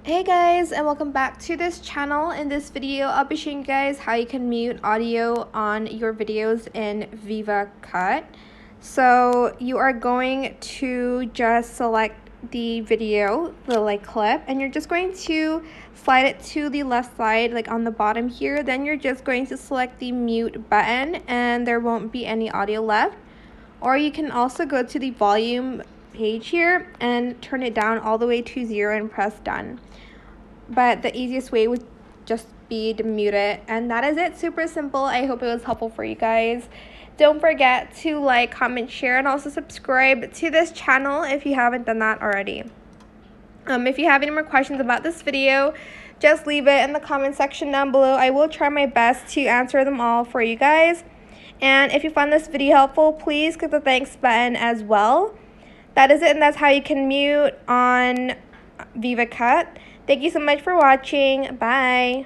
Hey guys, and welcome back to this channel. In this video, I'll be showing you guys how you can mute audio on your videos in VivaCut. So you are going to just select the video, the clip, and you're just going to slide it to the left side, like on the bottom here. Then you're just going to select the mute button and there won't be any audio left. Or you can also go to the volume page here and turn it down all the way to 0 and press done. But the easiest way would just be to mute it. And that is it. Super simple. I hope it was helpful for you guys. Don't forget to like, comment, share, and also subscribe to this channel if you haven't done that already. If you have any more questions about this video, just leave it in the comment section down below. I will try my best to answer them all for you guys. And if you found this video helpful, please click the thanks button as well. That is it, and that's how you can mute on VivaCut. Thank you so much for watching. Bye.